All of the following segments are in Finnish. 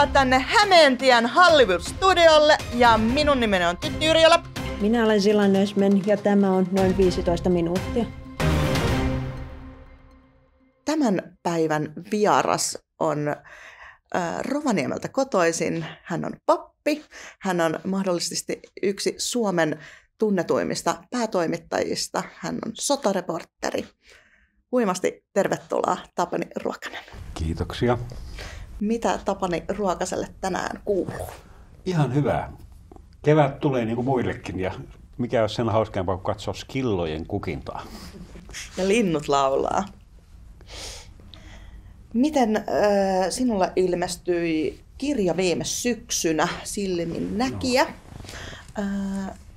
Tervetuloa tänne Hämeentien Hollywood-studiolle ja minun nimeni on Tytti Yrjölä. Minä olen Silla Nösmen ja tämä on noin 15 minuuttia. Tämän päivän vieras on Rovaniemeltä kotoisin. Hän on pappi. Hän on mahdollisesti yksi Suomen tunnetuimmista päätoimittajista. Hän on sotareportteri. Huimasti tervetuloa Tapani Ruokanen. Kiitoksia. Mitä Tapani Ruokaselle tänään kuuluu? Ihan hyvää. Kevät tulee niin kuin muillekin ja mikä olisi sen hauskempaa kuin katsoa skillojen kukintaa. Ja linnut laulaa. Miten sinulle ilmestyi kirja viime syksynä, Silmin näkijä?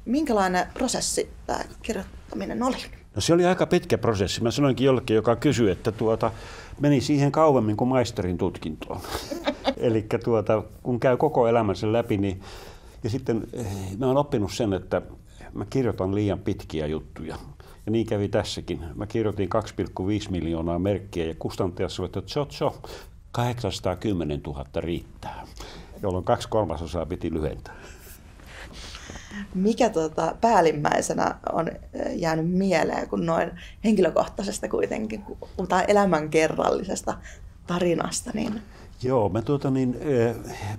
Minkälainen prosessi tämä kirjoittaminen oli? No se oli aika pitkä prosessi. Mä sanoinkin jollekin, joka kysyi, että meni siihen kauemmin kuin maisterin tutkintoon. Eli kun käy koko elämänsä läpi, niin ja sitten mä oon oppinut sen, että mä kirjoitan liian pitkiä juttuja. Ja niin kävi tässäkin. Mä kirjoitin 2,5 miljoonaa merkkiä ja kustantaja sanoi, että 810 000 riittää, jolloin 2/3 piti lyhentää. Mikä päällimmäisenä on jäänyt mieleen, kun noin henkilökohtaisesta kuitenkin, kun puhutaan elämänkerrallisesta tarinasta? Niin... Joo,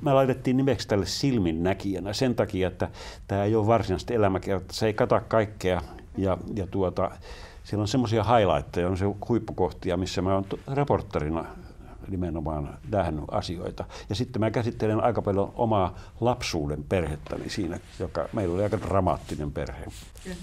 me laitettiin nimeksi tälle Silmin näkijänä sen takia, että tämä ei ole varsinaisesti elämäkerta, se ei kata kaikkea ja siellä on semmoisia highlightteja, on se huippukohtia, missä mä oon reportterina nimenomaan nähnyt asioita. Ja sitten mä käsittelen aika paljon omaa lapsuuden perhettäni siinä, joka meillä oli aika dramaattinen perhe. Kyllä.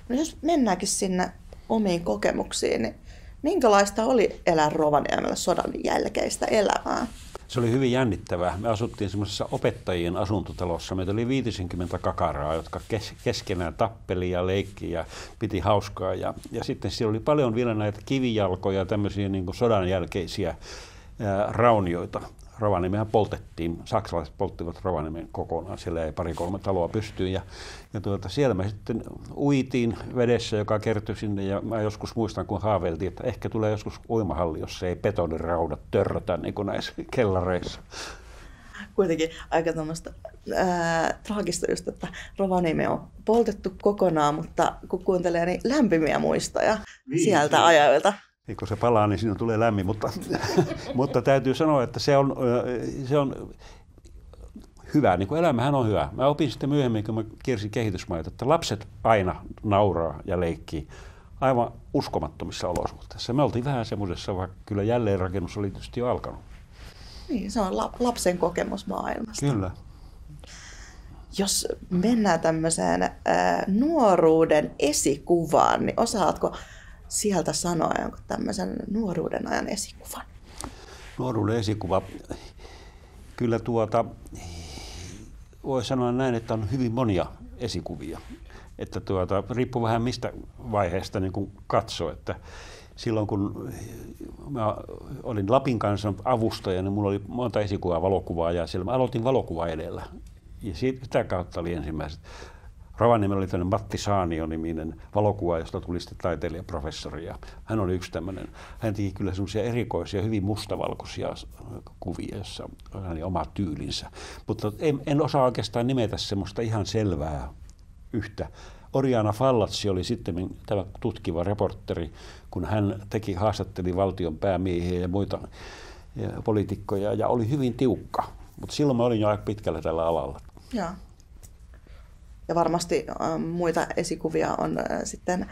No jos mennäänkin sinne omiin kokemuksiin, niin minkälaista oli elää Rovaniemellä sodan jälkeistä elämää? Se oli hyvin jännittävää. Me asuttiin semmoisessa opettajien asuntotalossa. Meitä oli 50 kakaraa, jotka keskenään tappeli ja leikki ja piti hauskaa. Ja sitten siellä oli paljon vielä näitä kivijalkoja, tämmöisiä niin kuin sodan jälkeisiä raunioita. Rovaniemehän poltettiin, saksalaiset polttivat Rovaniemen kokonaan, siellä ei 2-3 taloa pystyyn ja siellä me sitten uitiin vedessä, joka kertyi sinne ja mä joskus muistan, kun haaveiltiin, että ehkä tulee joskus uimahalli, jos ei betoniraudat törrötä niin kuin näissä kellareissa. Kuitenkin aika tämmöistä traagista just, että Rovaniemi on poltettu kokonaan, mutta kun kuuntelee niin lämpimiä muistoja sieltä ajoilta. Kun se palaa, niin siinä tulee lämmin, mutta täytyy sanoa, että se on hyvä, niin kuin elämähän on hyvä. Mä opin sitten myöhemmin, kun mä kiersin kehitysmaita, että lapset aina nauraa ja leikkii aivan uskomattomissa olosuhteissa. Me oltiin vähän semmoisessa, vaikka kyllä jälleenrakennus oli tietysti jo alkanut. Niin, se on lapsen kokemus maailmasta. Kyllä. Jos mennään tämmöiseen nuoruuden esikuvaan, niin osaatko sieltä sanoa jonkun tämmöisen nuoruuden ajan esikuvan? Nuoruuden esikuva. Kyllä voi sanoa näin, että on hyvin monia esikuvia. Että riippuu vähän mistä vaiheesta niin kun katsoo. Että silloin kun mä olin Lapin kanssa avustaja, niin mulla oli monta esikuvaa valokuvaa ja siellä mä aloitin valokuva edellä. Ja sitä kautta oli ensimmäiset. Rovaniemellä oli tämmöinen Matti Saanio-niminen valokuva, josta tuli sitten taiteilijaprofessori. Ja hän oli yksi tämmöinen. Hän teki kyllä semmoisia erikoisia, hyvin mustavalkoisia kuvia, jossa oli oma tyylinsä. Mutta en osaa oikeastaan nimetä semmoista ihan selvää yhtä. Oriana Fallatsi oli sitten tämä tutkiva reporteri, kun hän haastatteli valtion päämiehiä ja muita poliitikkoja ja oli hyvin tiukka. Mutta silloin mä olin jo aika pitkällä tällä alalla. Joo. Ja varmasti muita esikuvia on sitten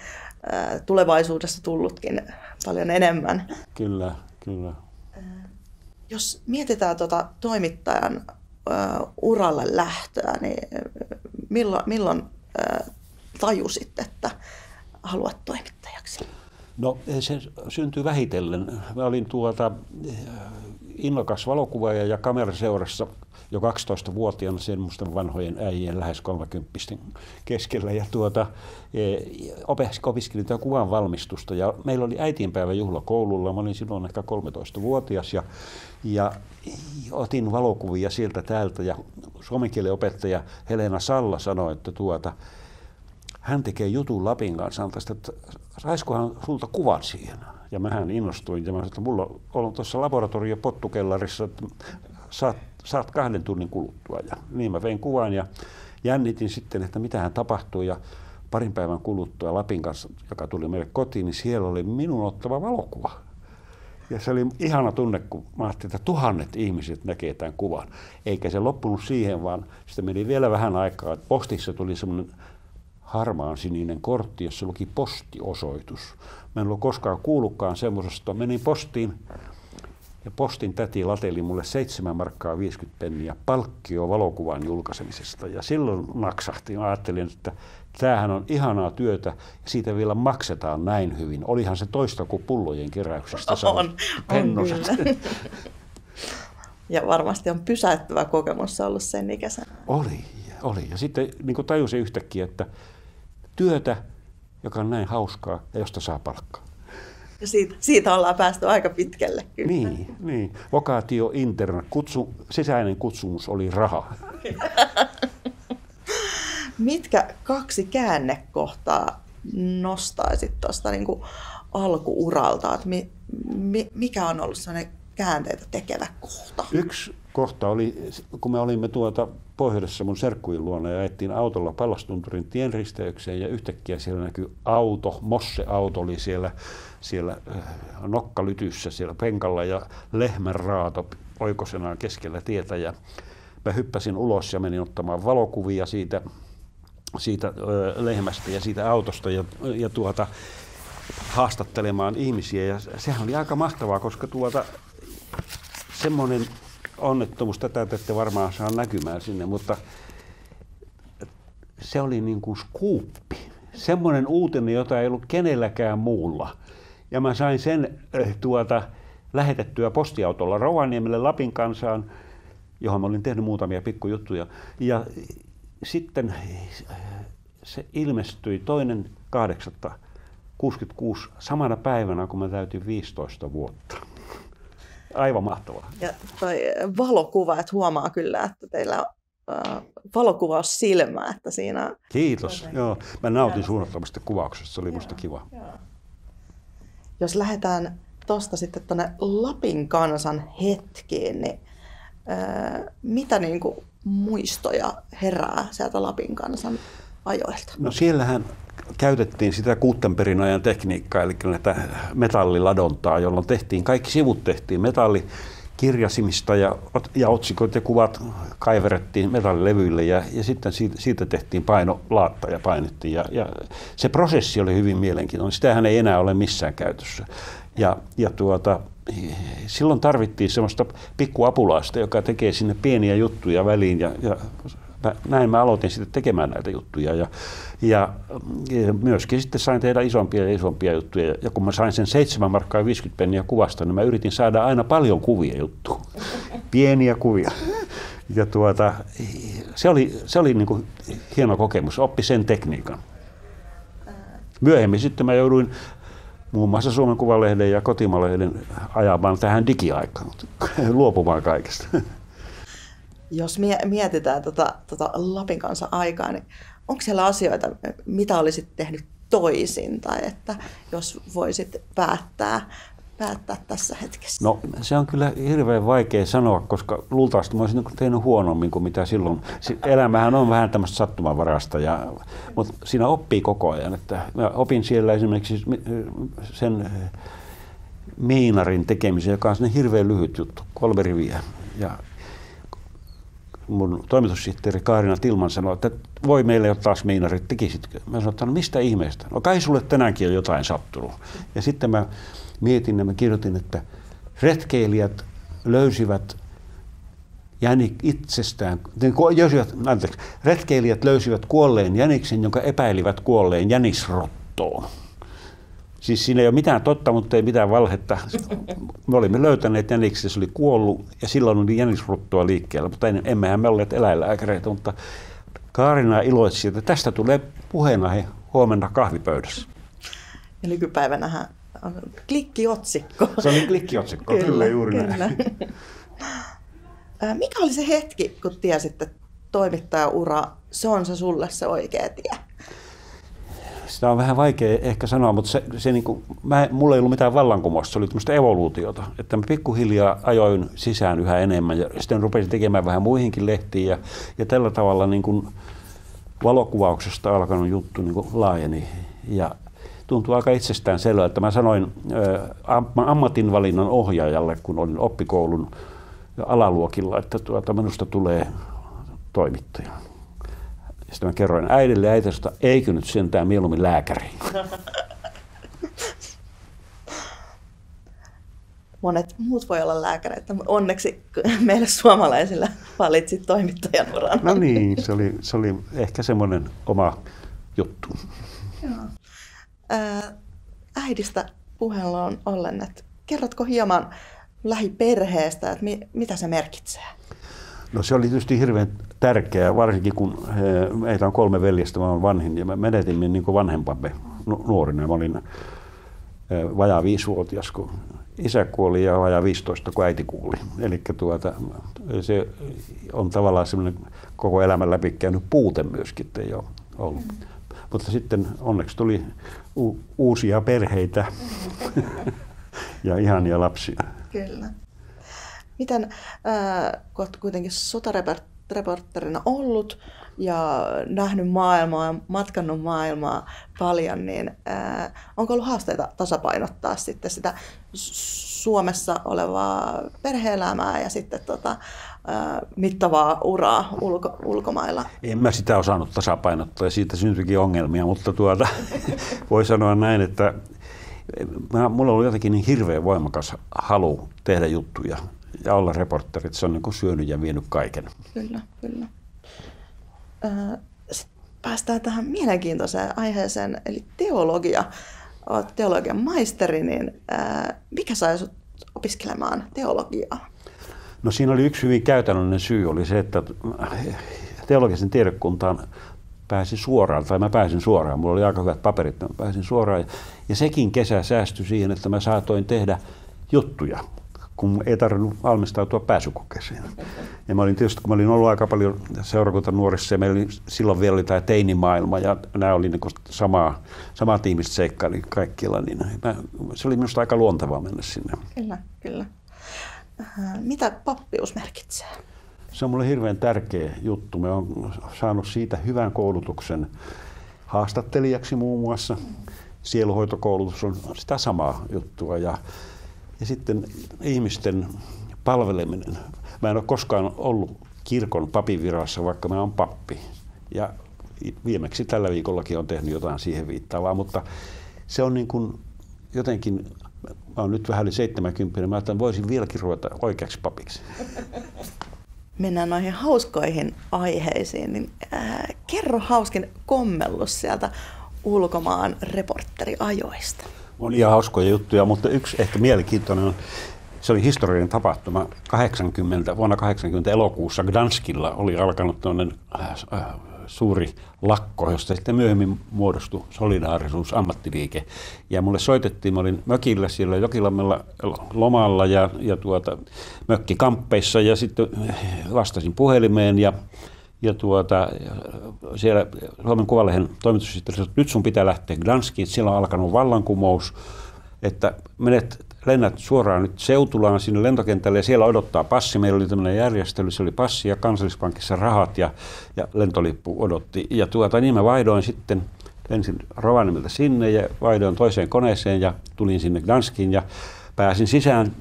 tulevaisuudessa tullutkin paljon enemmän. Kyllä, kyllä. Jos mietitään toimittajan uralle lähtöä, niin milloin tajusit, että haluat toimittajaksi? No se syntyi vähitellen. Mä olin innokas valokuvaaja ja kameraseurassa jo 12-vuotiaana semmoisten vanhojen äijien lähes 30 keskellä ja opiskelin kuvan valmistusta ja meillä oli äitienpäiväjuhla koululla, mä olin silloin ehkä 13-vuotias ja otin valokuvia sieltä täältä ja suomen kielen opettaja Helena Salla sanoi, että hän tekee jutun Lapin kanssa, että saisikohan sulta kuvat siihen. Ja mähän innostuin ja mä sanoin, että mulla on tuossa laboratorio pottukellarissa, että saat 2 tunnin kuluttua. Ja niin mä vein kuvan ja jännitin sitten, että mitähän tapahtuu. Ja parin päivän kuluttua Lapin kanssa, joka tuli meille kotiin, niin siellä oli minun ottava valokuva. Ja se oli ihana tunne, kun mä ajattelin, että 1000 ihmiset näkee tämän kuvan. Eikä se loppunut siihen, vaan sitten meni vielä vähän aikaa, että postissa tuli semmoinen harmaan sininen kortti, jossa luki postiosoitus. Mä en ollut koskaan kuullutkaan semmoisesta. Menin postiin ja postin täti lateli mulle 7 markkaa 50 penniä palkkio valokuvan julkaisemisesta. Ja silloin naksahti. Mä ajattelin, että tämähän on ihanaa työtä ja siitä vielä maksetaan näin hyvin. Olihan se toista kuin pullojen keräyksestä. On kyllä. Ja varmasti on pysäyttävä kokemus ollut sen ikäisenä. Oli. Ja sitten niin tajusin yhtäkkiä, että työtä, joka on näin hauskaa ja josta saa palkkaa. Ja siitä ollaan päästy aika pitkälle. Kyllä. Niin. Vocatio interna, sisäinen kutsumus oli raha. Mitkä 2 käännekohtaa nostaisit tuosta niin kuin alkuuralta? Että mikä on ollut sellainen käänteitä tekevä kohta? Yksi kohta oli, kun me olimme pohjoisessa mun serkkujen luona ja ajettiin autolla Pallastunturin tienristeykseen ja yhtäkkiä siellä näkyi auto, Mosse-auto oli siellä nokkalytyssä siellä penkalla ja lehmänraato oikosenaan keskellä tietä ja mä hyppäsin ulos ja menin ottamaan valokuvia siitä lehmästä ja siitä autosta ja haastattelemaan ihmisiä ja sehän oli aika mahtavaa, koska semmoinen onnettomuus, tätä ette varmaan saa näkymään sinne, mutta se oli niin kuin skuuppi. Semmoinen uutinen, jota ei ollut kenelläkään muulla. Ja mä sain sen lähetettyä postiautolla Rovaniemelle Lapin Kansaan, johon mä olin tehnyt muutamia pikkujuttuja. Ja sitten se ilmestyi 2.8.66 samana päivänä, kun mä täytin 15 vuotta. Aivan mahtavaa. Ja toi valokuva, että huomaa kyllä, että teillä on valokuvaus silmää, että siinä... Kiitos, joo. Mä nautin suunnattomasti kuvauksesta, se oli musta kiva. Joo. Jos lähdetään tuosta sitten tuonne Lapin Kansan hetkiin, niin mitä niinku muistoja herää sieltä Lapin Kansan ajoilta? No siellähän käytettiin sitä Gutenbergin ajan tekniikkaa, eli näitä metalliladontaa, jolloin kaikki sivut tehtiin metallikirjasimista ja otsikot ja kuvat kaiverettiin metallilevyille ja sitten siitä tehtiin painolaatta ja painettiin. Ja se prosessi oli hyvin mielenkiintoinen. Sitähän ei enää ole missään käytössä. Silloin tarvittiin semmoista pikkuapulaista, joka tekee sinne pieniä juttuja väliin ja näin mä aloitin sitten tekemään näitä juttuja ja myöskin sitten sain tehdä isompia ja isompia juttuja. Ja kun mä sain sen 7 markkaa 50 penniä kuvasta, niin mä yritin saada aina paljon kuvia juttuja, pieniä kuvia. Ja se oli niin kuin hieno kokemus, oppi sen tekniikan. Myöhemmin sitten mä jouduin muun muassa Suomen Kuvalehden ja Kotimalehden ajamaan tähän digiaikaan, luopumaan kaikesta. Jos mietitään Lapin Kansan aikaa, niin onko siellä asioita, mitä olisit tehnyt toisin, tai että jos voisit päättää tässä hetkessä? No se on kyllä hirveän vaikea sanoa, koska luultavasti mä olisin tehnyt huonommin kuin mitä silloin. Elämähän on vähän tämmöistä sattumanvarasta, mutta siinä oppii koko ajan. Että mä opin siellä esimerkiksi sen miinarin tekemisen, joka on hirveän lyhyt juttu, 3 riviä. Ja mun toimitussihteeri Kaarina Tilman sanoi, että voi meille ottaa taas miinarit, tekisitkö? Mä sanoin, että no mistä ihmeestä? No kai sulle tänäänkin on jotain sattunut. Ja sitten mä mietin ja mä kirjoitin, että retkeilijät löysivät kuolleen jäniksen, jonka epäilivät kuolleen jänisrottoon. Siis siinä ei ole mitään totta, mutta ei mitään valhetta. Me olimme löytäneet jäniksen, se oli kuollut ja silloin oli jänisruttoa liikkeellä, mutta emmehän me olleet eläinlääkäreitä, mutta Kaarina iloitsi, että tästä tulee puheenaihe huomenna kahvipöydässä. Ja nykypäivänähän on klikkiotsikko. Se oli klikkiotsikko, kyllä juuri kyllä. Näin. Mikä oli se hetki, kun tiesit, että toimittajaura, se on se sulle se oikea tie? sitä on vähän vaikea ehkä sanoa, mutta se niin kuin, mulla ei ollut mitään vallankumousta, se oli tämmöistä evoluutiota, että mä pikkuhiljaa ajoin sisään yhä enemmän ja sitten rupesin tekemään vähän muihinkin lehtiin ja tällä tavalla niin kuin valokuvauksesta alkanut juttu niin kuin laajeni ja tuntui aika itsestään selvää, että mä sanoin ammatinvalinnan ohjaajalle, kun olin oppikoulun alaluokilla, että minusta tulee toimittaja. Sitten mä kerroin äidille ja äiti sanoi, että eikö nyt sentään mieluummin lääkäri. Monet muut voi olla lääkäreitä, mutta onneksi meille suomalaisilla valitsit toimittajan uran. No niin, se oli ehkä semmoinen oma juttu. Joo. Äidistä puheella ollen, että kerrotko hieman lähiperheestä, että mitä se merkitsee? No se oli tietysti hirveän tärkeää, varsinkin kun meitä on 3 veljestä, mä olen vanhin ja me menetimme niin kuin vanhempamme nuorina. Mä olin vajaa 5-vuotias, kun isä kuoli ja vajaa 15, kun äiti kuoli. Eli se on tavallaan semmoinen koko elämän läpi käynyt puute myöskin, että ei ole ollut. Mutta sitten onneksi tuli uusia perheitä ja ihania lapsia. Kyllä. Miten, kun olet kuitenkin sotareportterina ollut ja nähnyt maailmaa ja matkannut maailmaa paljon, niin onko ollut haasteita tasapainottaa sitten sitä Suomessa olevaa perhe-elämää ja sitten mittavaa uraa ulkomailla? En mä sitä osannut tasapainottaa ja siitä syntyikin ongelmia, mutta voi sanoa näin, että mulla oli jotenkin niin hirveän voimakas halu tehdä juttuja ja olla reporteri, että se on niin kuin syönyt ja vienyt kaiken. Kyllä, kyllä. Sitten päästään tähän mielenkiintoiseen aiheeseen, eli teologia. Olet teologian maisteri, niin mikä sai sinut opiskelemaan teologiaa? No siinä oli yksi hyvin käytännöllinen syy, oli se, että teologisen tiedekuntaan pääsin suoraan, tai mä pääsin suoraan. Mulla oli aika hyvät paperit, mä pääsin suoraan. Ja sekin kesä säästyi siihen, että mä saatoin tehdä juttuja, kun ei tarvinnut valmistautua pääsykokeeseen. Ja mä olin tietysti, kun mä olin ollut aika paljon seurakuntanuorissa, ja meillä silloin vielä oli tämä teinimaailma, ja nämä oli niin samaa tiimistä seikkaili kaikkialla, niin se oli minusta aika luontevaa mennä sinne. Kyllä, kyllä. Mitä pappius merkitsee? Se on mulle hirveän tärkeä juttu. Mä oon saanut siitä hyvän koulutuksen haastattelijaksi muun muassa. Sieluhoitokoulutus on sitä samaa juttua. Ja sitten ihmisten palveleminen. Mä en ole koskaan ollut kirkon papin virassa, vaikka mä oon pappi. Ja viimeksi tällä viikollakin on tehnyt jotain siihen viittaavaa, mutta se on niin kuin jotenkin, mä oon nyt vähän yli 70, mä ajattelin, että voisin vieläkin ruveta oikeaksi papiksi. Mennään noihin hauskoihin aiheisiin, niin kerro hauskin kommellus sieltä ulkomaan reporteriajoista. Monia hauskoja juttuja, mutta yksi ehkä mielenkiintoinen on, se oli historiallinen tapahtuma. Vuonna 80 elokuussa Gdanskilla oli alkanut suuri lakko, josta sitten myöhemmin muodostui Solidaarisuus-ammattiliike. Ja mulle soitettiin, mä olin mökillä siellä Jokilammella lomalla ja mökkikamppeissa ja sitten vastasin puhelimeen ja siellä Suomen Kuvalehden toimitussihteeri sanoi, että nyt sun pitää lähteä Gdanskiin, siellä on alkanut vallankumous, että lennät suoraan nyt Seutulaan sinne lentokentälle ja siellä odottaa passi. Meillä oli tämmöinen järjestely, se oli passi ja Kansallispankissa rahat ja lentolippu odotti. Ja niin mä vaihdoin sitten ensin Rovaniemeltä sinne ja vaihdoin toiseen koneeseen ja tulin sinne Gdanskiin ja pääsin sisään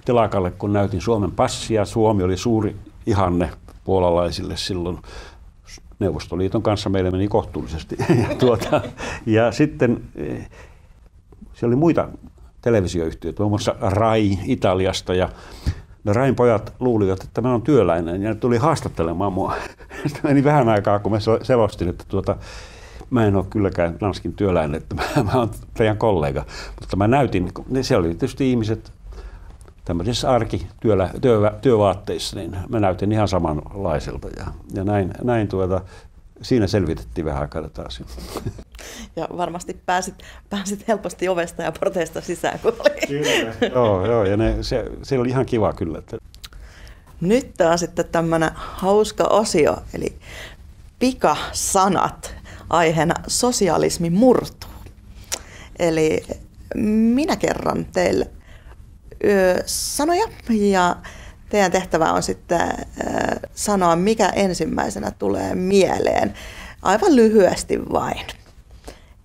telakalle, kun näytin Suomen passia. Suomi oli suuri ihanne puolalaisille silloin. Neuvostoliiton kanssa meille meni kohtuullisesti. Ja sitten siellä oli muita televisioyhtiöitä, muun muassa Rai Italiasta, ja ne Rain pojat luulivat, että mä oon työläinen, ja ne tuli haastattelemaan mua. Sitten meni vähän aikaa, kun mä selostin, että mä en ole kylläkään Gdanskin työläinen, että mä oon teidän kollega. Mutta mä näytin, siellä oli tietysti ihmiset tämmöisissä arkityövaatteissa, niin mä näytin ihan samanlaiselta, ja näin siinä selvitettiin vähän aikaa taas. Ja varmasti pääsit helposti ovesta ja porteista sisään, kun oli. Joo, ja se oli ihan kiva kyllä. Että. Nyt on sitten tämmöinen hauska osio, eli pikasanat. aiheena sosialismi murtuu. Eli minä kerron teille sanoja ja teidän tehtävä on sitten sanoa, mikä ensimmäisenä tulee mieleen. Aivan lyhyesti vain.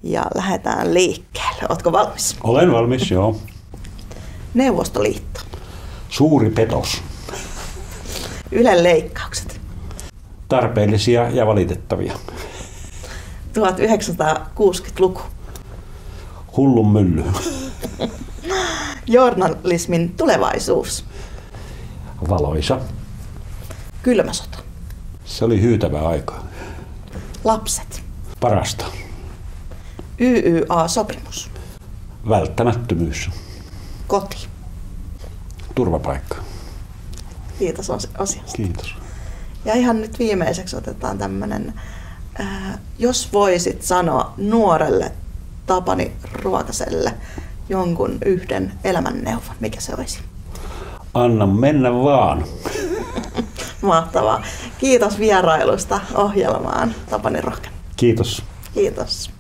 Ja lähdetään liikkeelle. Ootko valmis? Olen valmis, joo. Neuvostoliitto. Suuri petos. Ylen leikkaukset. Tarpeellisia ja valitettavia. 1960-luku. Hullun mylly. Journalismin tulevaisuus. Valoisa. Kylmä sota. Se oli hyytävää aikaa. Lapset. Parasta. YYA-sopimus. Välttämättömyys. Koti. Turvapaikka. Kiitos asiasta. Kiitos. Ja ihan nyt viimeiseksi otetaan tämmöinen, jos voisit sanoa nuorelle Tapani Ruokaselle jonkun yhden elämänneuvon, mikä se olisi? Anna mennä vaan. Mahtavaa. Kiitos vierailusta ohjelmaan, Tapani Ruokanen. Kiitos. Kiitos.